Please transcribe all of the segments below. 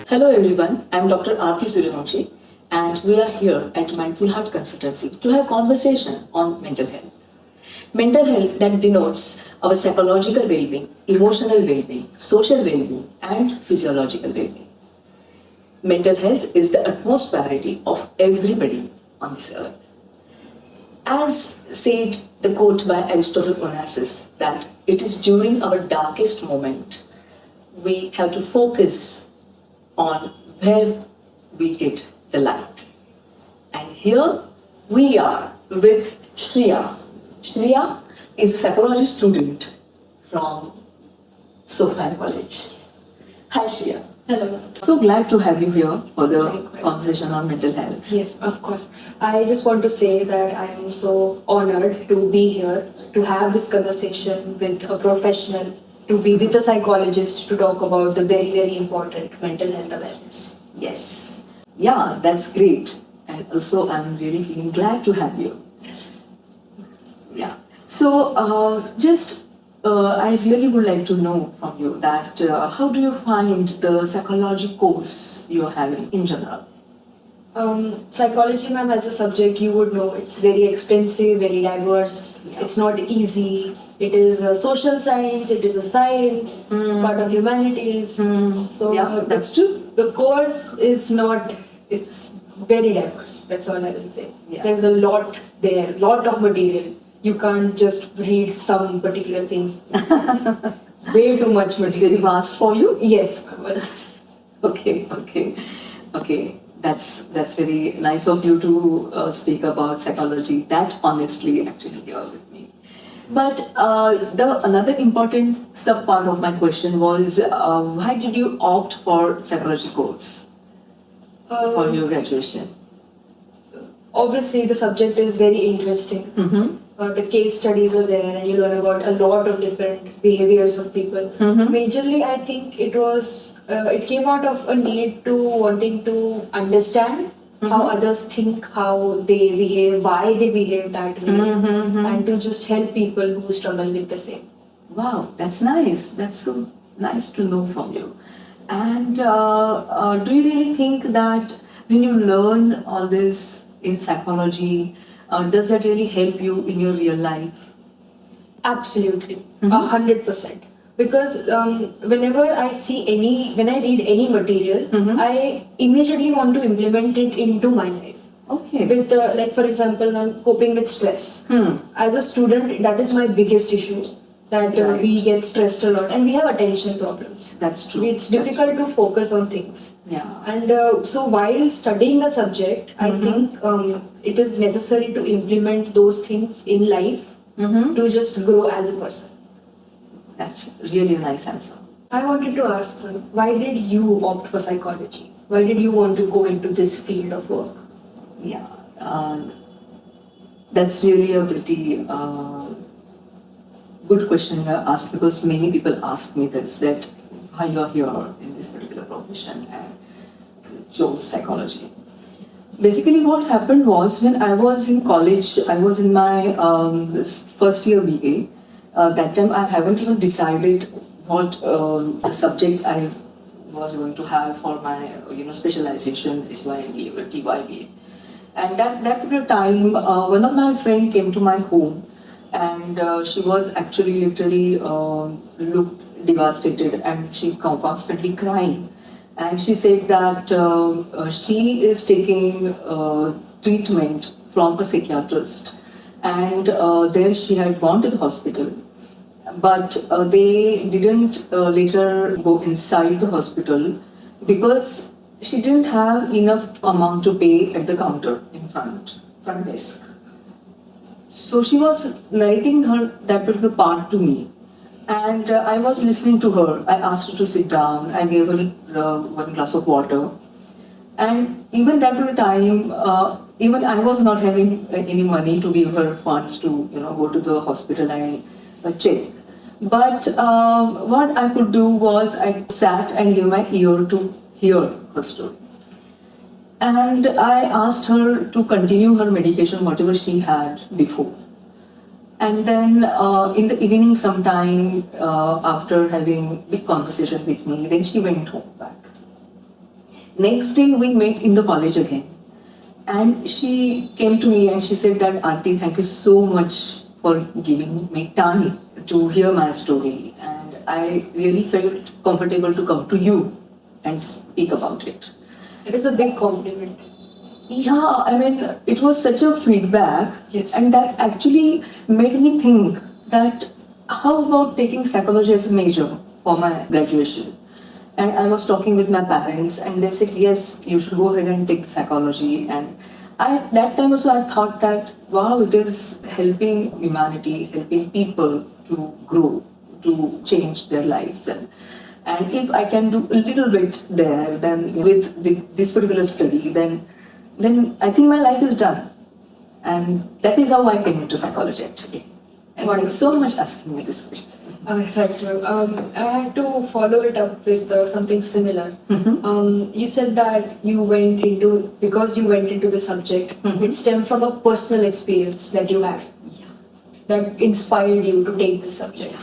Hello everyone, I am Dr. Arati Suryawanshi and we are here at Mindful Heart Consultancy to have conversation on mental health. Mental health that denotes our psychological well-being, emotional well-being, social well-being and physiological well-being. Mental health is the utmost priority of everybody on this earth. As said the quote by Aristotle Onassis that it is during our darkest moment we have to focus on where we get the light. And here we are with Shreya. Shreya is a psychology student from Sophia College. Hi Shreya. Hello. So glad to have you here for the Likewise. conversation on mental health. Yes, of course. I just want to say that I am so honored to be here, to have this conversation with a professional, to be with a psychologist to talk about the very, very important mental health awareness. Yes. Yeah, that's great. And also I'm really feeling glad to have you. Yeah. So I really would like to know from you that how do you find the psychology course you're having in general? Psychology, ma'am, as a subject, you would know it's very extensive, very diverse. Yeah. It's not easy. It is a social science. It is a science. It's part of humanities. So Yeah, that's true. The course is not. It's very diverse. That's all I will say. Yeah. There's a lot there, lot of material. You can't just read some particular things. Way too much It's very material. vast for you? Yes. Okay. That's very nice of you to speak about psychology. That honestly, actually, you're with me. But the another important sub part of my question was why did you opt for psychology course for your graduation? Obviously, the subject is very interesting. Mm-hmm. The case studies are there, and you learn about a lot of different behaviors of people. Mhm. Majorly, I think it came out of a need to wanting to understand how others think, how they behave, why they behave that way, and to just help people who struggle with the same. Wow, that's nice. That's so nice to know from you. And do you really think that when you learn all this in psychology, does that really help you in your real life? Absolutely, 100%. Because whenever when I read any material, I immediately want to implement it into my life. Okay. With like for example, I'm coping with stress. As a student, that is my biggest issue. That Right. we get stressed a lot, and we have attention problems. That's true. It's difficult to focus on things. Yeah. And so while studying a subject, I think it is necessary to implement those things in life to just grow as a person. That's really a nice answer. I wanted to ask, why did you opt for psychology? Why did you want to go into this field of work? Yeah. That's really a pretty good question you have asked because many people ask me this that why you're here in this particular profession and chose psychology. Basically, what happened was when I was in college, I was in my first year BA. That time, I haven't even decided what the subject I was going to have for my specialization, SYMBA or TYBA. And that particular time, one of my friend came to my home, and she was actually literally looked devastated, and she constantly crying. And she said that she is taking treatment from a psychiatrist, and there she had gone to the hospital, but they didn't later go inside the hospital because she didn't have enough amount to pay at the counter in front desk. So she was narrating that particular part to me, and I was listening to her. I asked her to sit down. I gave her one glass of water, and even that particular time, even I was not having any money to give her funds to go to the hospital and check. But what I could do was I sat and gave my ear to hear her story. And I asked her to continue her medication, whatever she had before. And then in the evening sometime, after having big conversation with me, then she went home back. Next day we met in the college again. And she came to me and she said that, Arti, thank you so much for giving me time to hear my story. And I really felt comfortable to come to you and speak about it. It is a big compliment. Yeah, I mean, it was such a feedback. Yes. And that actually made me think that how about taking psychology as a major for my graduation? And I was talking with my parents, and they said, yes, you should go ahead and take psychology. And that time also, I thought that, wow, it is helping humanity, helping people to grow, to change their lives. And if I can do a little bit there, then with this particular study, then I think my life is done. And that is how I came into psychology, actually. And thank you so much asking me this question. Right. I had to follow it up with something similar. You said that because you went into the subject, it stemmed from a personal experience that you had that inspired you to take this subject.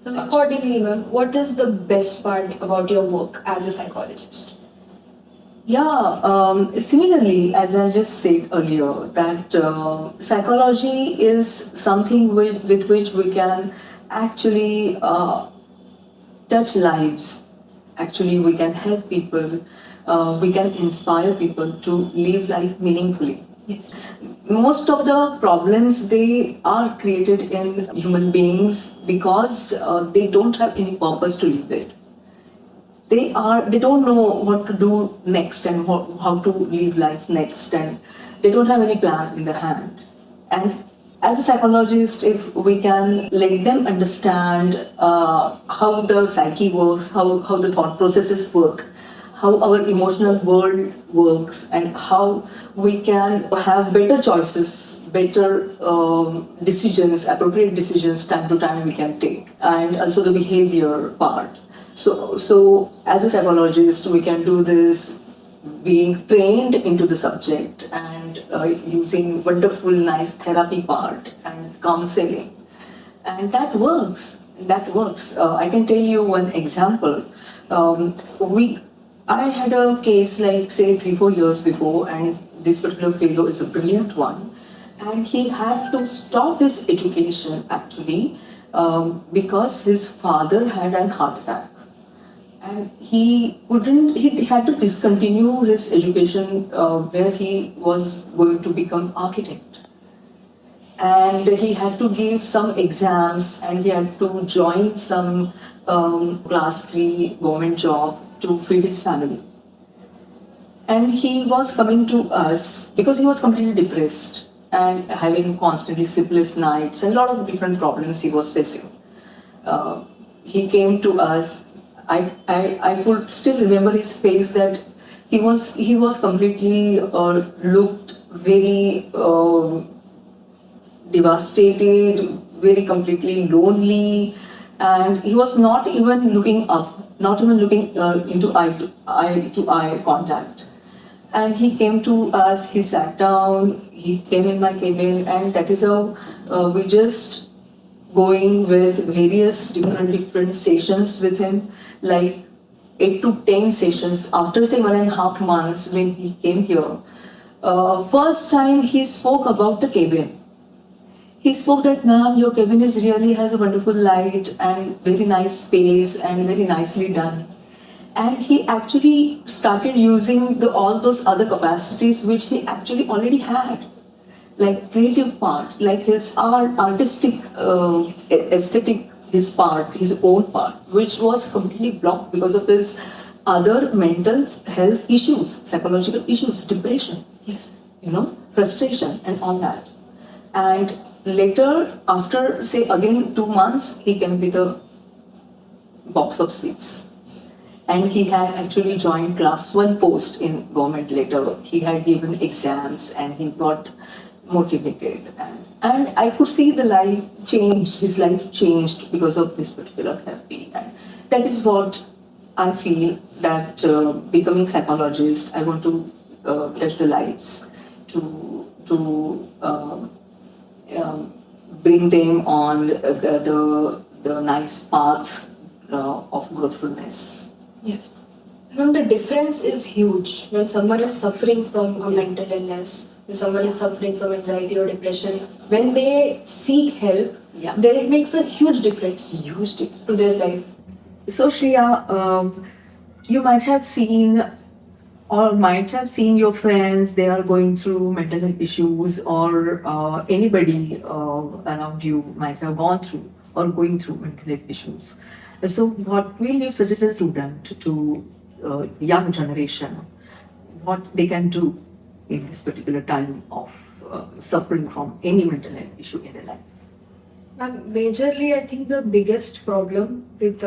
So accordingly, ma'am, what is the best part about your work as a psychologist? Yeah, similarly, as I just said earlier, that psychology is something with which we can actually touch lives. Actually, we can help people, we can inspire people to live life meaningfully. Yes. Most of the problems, they are created in human beings because they don't have any purpose to live with. They don't know what to do next and how to live life next, and they don't have any plan in the hand. And as a psychologist, if we can let them understand how the psyche works, how the thought processes work, how our emotional world works, and how we can have better choices, better decisions, appropriate decisions time to time we can take, and also the behavior part. So as a psychologist, we can do this being trained into the subject and using wonderful, nice therapy part and counseling. And that works. That works. I can tell you one example. I had a case like, say, 3-4 years before, and this particular fellow is a brilliant one. And he had to stop his education actually because his father had an heart attack. And he had to discontinue his education where he was going to become architect. And he had to give some exams and he had to join some class 3 government job to feed his family. And he was coming to us because he was completely depressed and having constantly sleepless nights and a lot of different problems he was facing. He came to us. I could still remember his face, that he was completely looked very devastated, very completely lonely, and he was not even looking up, not even looking into eye to eye contact. And he came to us, he sat down, he came in my cabin, and that is how we just going with various different sessions with him, like 8 to 10 sessions. After say 1.5 months when he came here, first time he spoke about the cabin. He spoke that, ma'am, your cabin really has a wonderful light and very nice space and very nicely done. And he actually started using all those other capacities which he actually already had, like creative part, like his artistic, aesthetic, his part, his own part, which was completely blocked because of his other mental health issues, psychological issues, depression, Yes. Frustration and all that. And later, after say again 2 months, he came with a box of sweets. And he had actually joined class 1 post in government later. He had given exams and he got motivated. And I could see the life changed, his life changed because of this particular therapy. And that is what I feel, that becoming psychologist, I want to touch the lives, to bring them on the nice path of growthfulness. Yes. The difference is huge. When someone is suffering from a mental illness, when someone is suffering from anxiety or depression, when they seek help, then it makes a huge difference to their life. So Shreya, you might have seen or might have seen your friends, they are going through mental health issues, or anybody around you might have gone through or going through mental health issues. So what will you suggest as a student to young generation, what they can do in this particular time of suffering from any mental health issue in their life? Majorly, I think the biggest problem with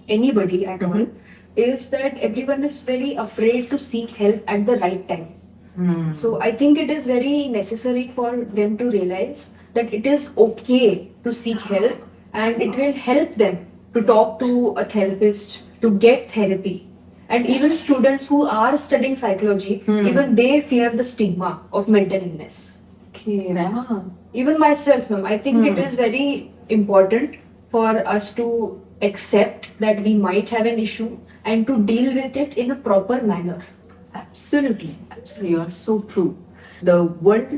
anybody at all is that everyone is very afraid to seek help at the right time. So I think it is very necessary for them to realize that it is okay to seek help, and it will help them to talk to a therapist, to get therapy. And even students who are studying psychology, even they fear the stigma of mental illness. Okay, yeah. Even myself, ma'am, I think it is very important for us to accept that we might have an issue and to deal with it in a proper manner. Absolutely, absolutely, you are so true. The World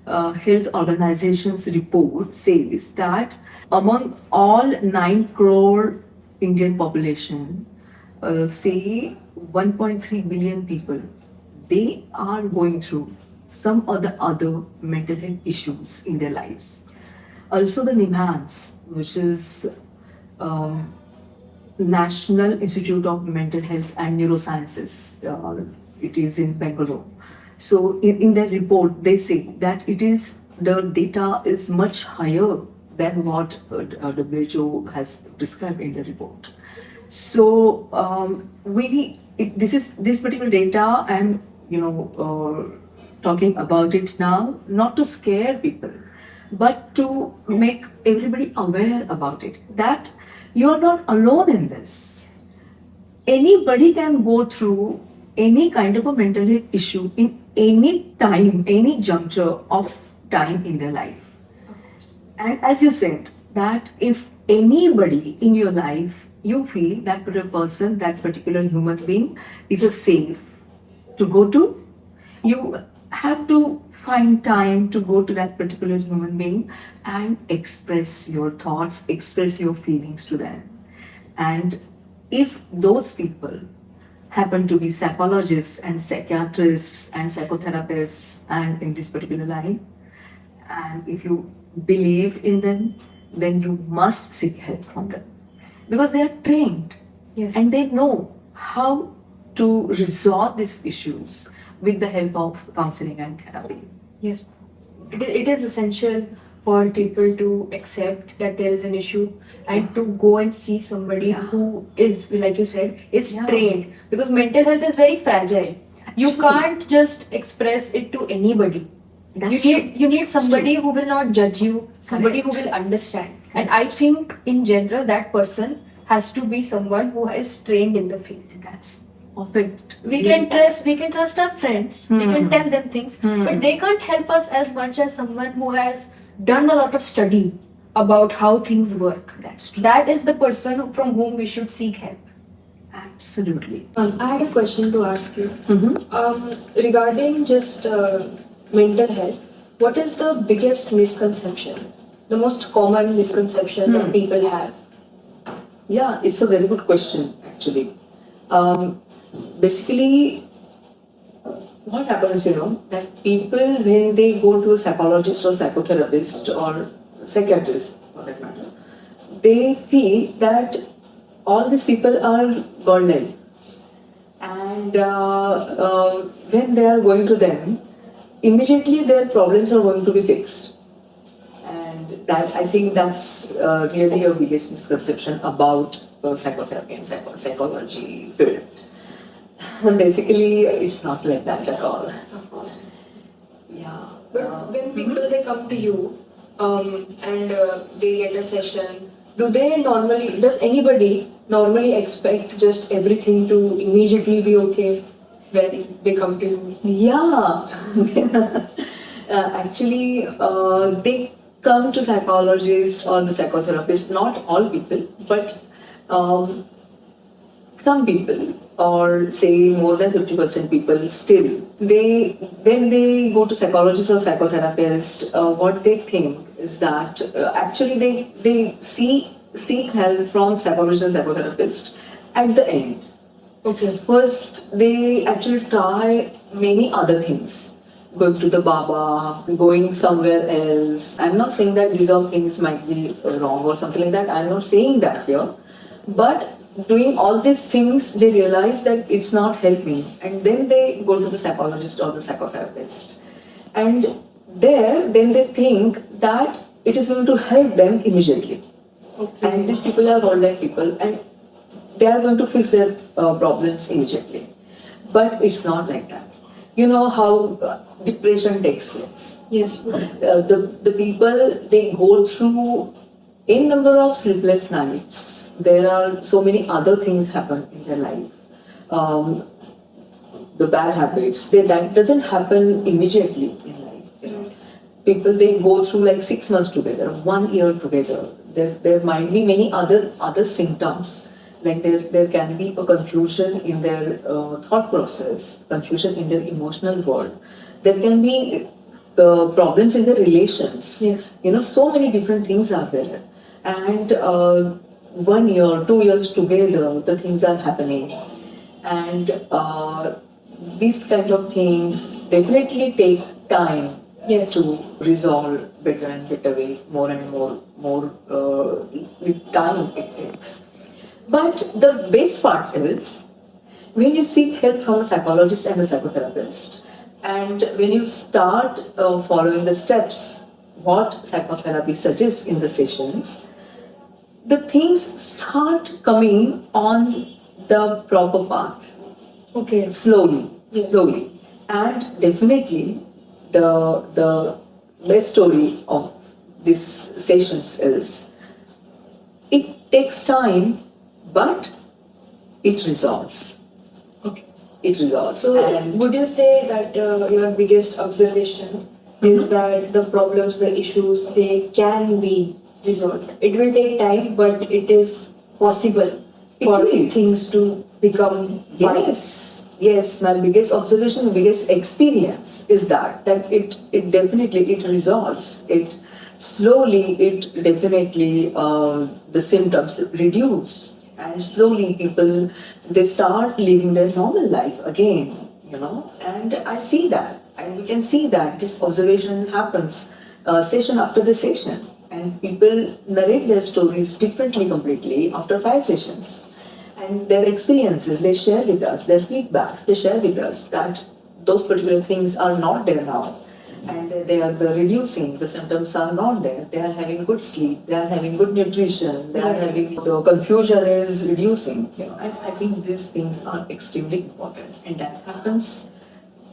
Health Organization's report says that among all 9 crore Indian population, say 1.3 billion people, they are going through some or the other mental health issues in their lives. Also, the NIMHANS, which is um, National Institute of Mental Health and Neurosciences. It is in Bangalore. So in their report, they say that the data is much higher than what WHO has prescribed in the report. So this particular data, I'm talking about it now, not to scare people, but to make everybody aware about it, that you are not alone in this. Anybody can go through any kind of a mental health issue in any time, any juncture of time in their life. And as you said, that if anybody in your life, you feel that particular person, that particular human being is a safe to go to, you have to find time to go to that particular human being and express your thoughts, express your feelings to them. And if those people happen to be psychologists and psychiatrists and psychotherapists and in this particular line, and if you believe in them, then you must seek help from them because they are trained and they know how to resolve these issues with the help of counseling and therapy. Yes, it is essential for people to accept that there is an issue and to go and see somebody who is, like you said, is trained, because mental health is very fragile. You can't just express it to anybody. You need somebody who will not judge you, somebody who will understand. And I think in general that person has to be someone who is trained in the field. That's perfect. We can trust our friends, we can tell them things, but they can't help us as much as someone who has done a lot of study about how things work. That is the person from whom we should seek help. Absolutely. I had a question to ask you. Regarding just mental health, what is the biggest misconception, the most common misconception that people have? Yeah, it's a very good question actually. Basically, what happens, that people, when they go to a psychologist or psychotherapist or psychiatrist for that matter, they feel that all these people are godlike. And when they are going to them, immediately their problems are going to be fixed. And that, I think that's really a biggest misconception about psychotherapy and psychology field. Basically, it's not like that at all. Of course. Yeah. But when people they come to you and they get a session, does anybody normally expect just everything to immediately be okay when they come to you? Yeah. Actually, they come to psychologists or the psychotherapist, not all people, but some people, or say more than 50% people, still they when they go to psychologist or psychotherapist, what they think is that actually they seek help from psychologist and psychotherapist at the end. Okay. First, they actually try many other things. Going to the Baba, going somewhere else. I'm not saying that these all things might be wrong or something like that. I'm not saying that here. But doing all these things, they realize that it's not helping. And then they go to the psychologist or the psychotherapist. And there, then they think that it is going to help them immediately. Okay. And these people are ordinary people, and they are going to fix their problems immediately. But it's not like that. You know how depression takes place. Yes. The people, they go through a number of sleepless nights. There are so many other things happen in their life. The bad habits, that doesn't happen immediately in life. You know. People, they go through like 6 months together, 1 year together. There might be many other symptoms. Like there can be a confusion in their thought process, confusion in their emotional world. There can be problems in their relations. Yes. You know, so many different things are there. And 1 year, 2 years together, the things are happening. And these kind of things definitely take time. Yes. To resolve better and better way, more and more with time it takes. But the best part is when you seek help from a psychologist and a psychotherapist, and when you start following the steps what psychotherapy suggests in the sessions, the things start coming on the proper path. Okay. Slowly, Yes. slowly, and definitely the best story of these sessions is it takes time, but it resolves. Okay. It resolves. So, And would you say that your biggest observation is that the problems, the issues, they can be resolved? It will take time, but it is possible for It is. things to become fine. yes, my biggest observation, biggest experience is that it definitely it resolves. It slowly, it definitely the symptoms reduce, and slowly people, they start living their normal life again. You know, and I see that, and we can see that this observation happens session after the session, and people narrate their stories differently completely after 5 sessions. And their experiences, they share with us, their feedbacks, they share with us that those particular things are not there now. And they are reducing, the symptoms are not there. They are having good sleep, they are having good nutrition, they are having, the confusion is reducing. You know, and I think these things are extremely important. And that happens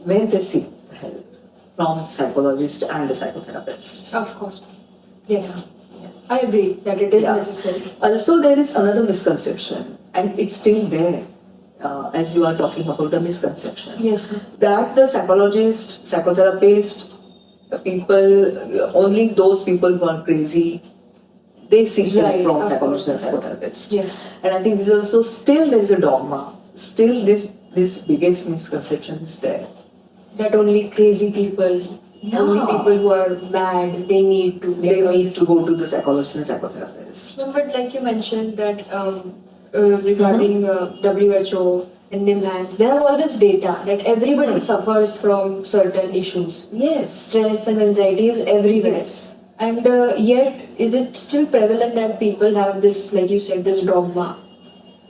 when they seek help from psychologist and the psychotherapist. Of course. Yes. I agree that it is Yeah. necessary. Also, there is another misconception, and it's still there, as you are talking about the misconception. Yes. That the psychologist, psychotherapist, people, only those people who are crazy, they seek help Right, from of psychologist and course. psychotherapist. Yes. And I think this is also still there is a dogma. Still, this biggest misconception is there. That only crazy people, only Yeah. people who are mad, they need to. They need to go to the psychologist and psychotherapist. No, but like you mentioned that regarding WHO and NIMHANS, they have all this data that everybody suffers from certain issues. Yes. Stress and anxiety is everywhere. Yes. And yet, is it still prevalent that people have this, like you said, this dogma?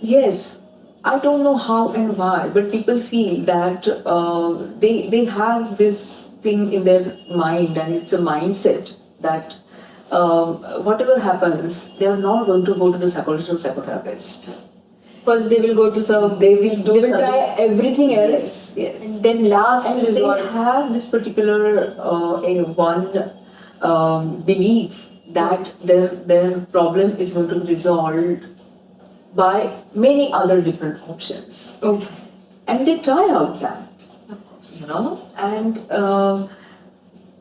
Yes. I don't know how and why, but people feel that they have this thing in their mind, and it's a mindset that whatever happens, they are not going to go to the psychologist or psychotherapist. First, they will go to some. They will do They will something. try everything else, Yes. and then last And resort. they have this particular belief that their problem is going to be resolved by many other different options, Okay. and they try out that, Of course. you know. And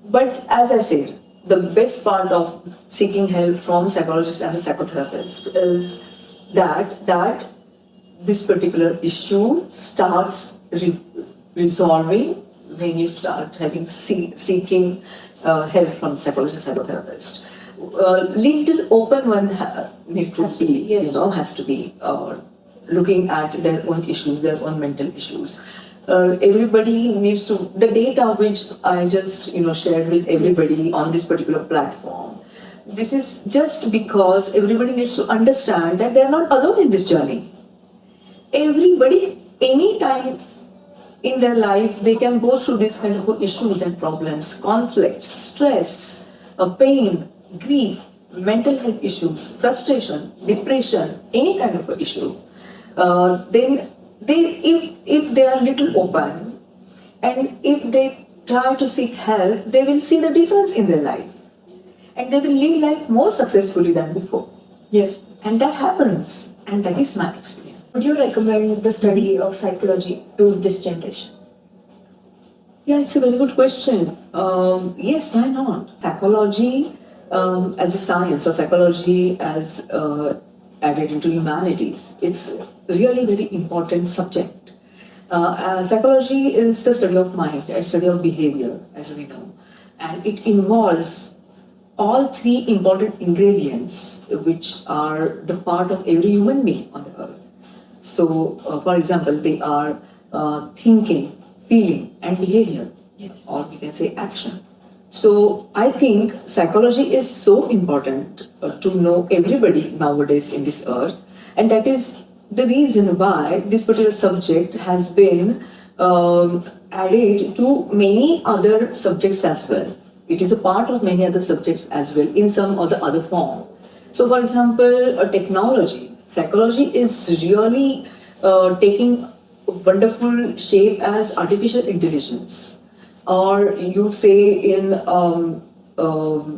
but as I said, the best part of seeking help from psychologist and a psychotherapist is that this particular issue starts resolving when you start having seeking help from psychologist, psychotherapist. Little open one need to be, yes. has to be looking at their own issues, their own mental issues. Everybody needs to, the data which I just shared with everybody on this particular platform. This is just because everybody needs to understand that they are not alone in this journey. Everybody, anytime in their life, they can go through these kind of issues and problems, conflicts, stress, pain, grief, mental health issues, frustration, depression, any kind of issue. Then if they are little open and if they try to seek help, they will see the difference in their life and they will live life more successfully than before. Yes. And that happens, and that is my experience. Would you recommend the study of psychology to this generation? Yeah, it's a very good question. Yes, why not? Psychology as a science, or psychology as added into humanities, it's really very important subject. Psychology is the study of mind and study of behavior, as we know, and it involves all three important ingredients which are the part of every human being on the earth. So, for example, they are thinking, feeling, and behavior, Yes. or we can say action. So, I think psychology is so important to know everybody nowadays in this earth, and that is the reason why this particular subject has been added to many other subjects as well. It is a part of many other subjects as well in some or the other form. So, for example, technology, psychology is really taking wonderful shape as artificial intelligence, or you say in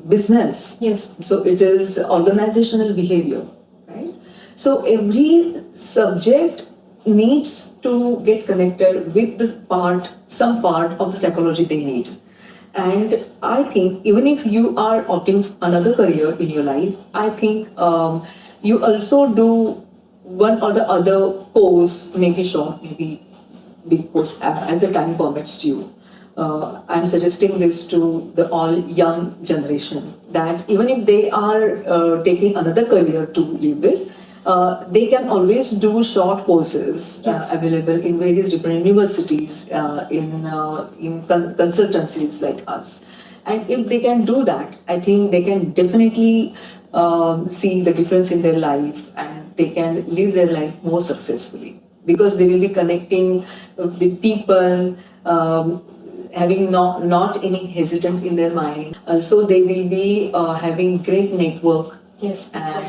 business. Yes. So it is organizational behavior, right? So every subject needs to get connected with this part, some part of the psychology they need. And I think even if you are opting for another career in your life, I think you also do one or the other course, maybe short, maybe big course, as the time permits you. I'm suggesting this to the all young generation that even if they are taking another career to live with, they can always do short courses Yes. available in various different universities, in consultancies like us. And if they can do that, I think they can definitely see the difference in their life, and they can live their life more successfully because they will be connecting with people, having not any hesitant in their mind. Also, they will be having great network. Yes. And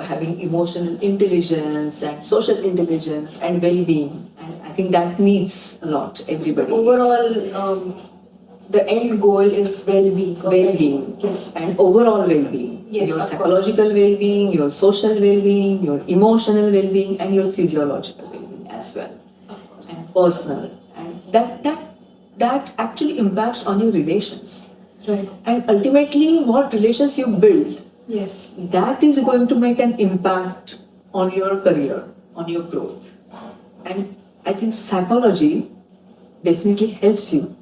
having emotional intelligence and social intelligence and well-being, and I think that needs a lot everybody. Overall, the end goal is well-being. Well-being, Yes. and overall well-being. Yes, your of psychological well-being, your social well-being, your emotional well-being, and your physiological well-being as well, Of course. and personal, and that actually impacts on your relations, Right. and ultimately what relations you build, Yes. that is going to make an impact on your career, on your growth. And I think psychology definitely helps you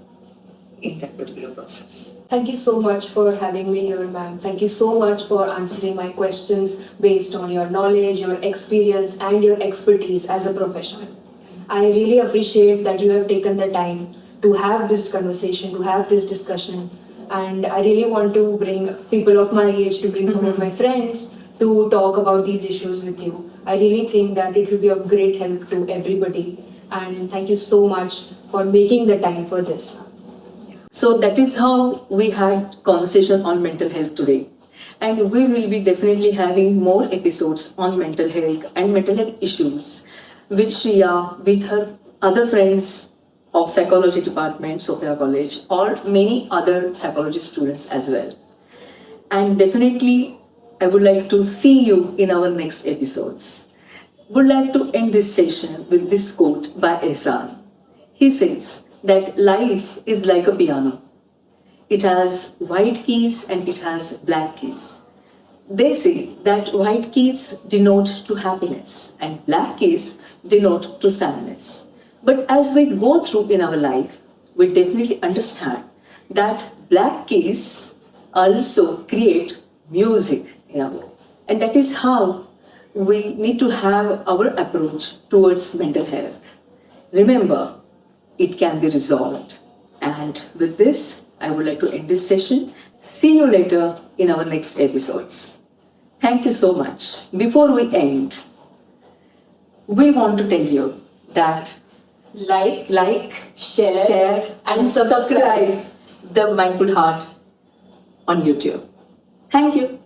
in that particular process. Thank you so much for having me here, ma'am. Thank you so much for answering my questions based on your knowledge, your experience, and your expertise as a professional. I really appreciate that you have taken the time to have this conversation, to have this discussion. And I really want to bring people of my age, to bring some of my friends to talk about these issues with you. I really think that it will be of great help to everybody. And thank you so much for making the time for this. So that is how we had conversation on mental health today. And we will be definitely having more episodes on mental health and mental health issues with Shreya, with her other friends of psychology department, Sophia College, or many other psychology students as well. And definitely, I would like to see you in our next episodes. Would like to end this session with this quote by SR. He says that life is like a piano. It has white keys and it has black keys. they say that white keys denote to happiness and black keys denote to sadness. But as we go through in our life, we definitely understand that black keys also create music in our life. And that is how we need to have our approach towards mental health. Remember, it can be resolved. And with this, I would like to end this session. See you later in our next episodes. Thank you so much. Before we end, we want to tell you that like, share and subscribe the Mindful Heart on YouTube. Thank you.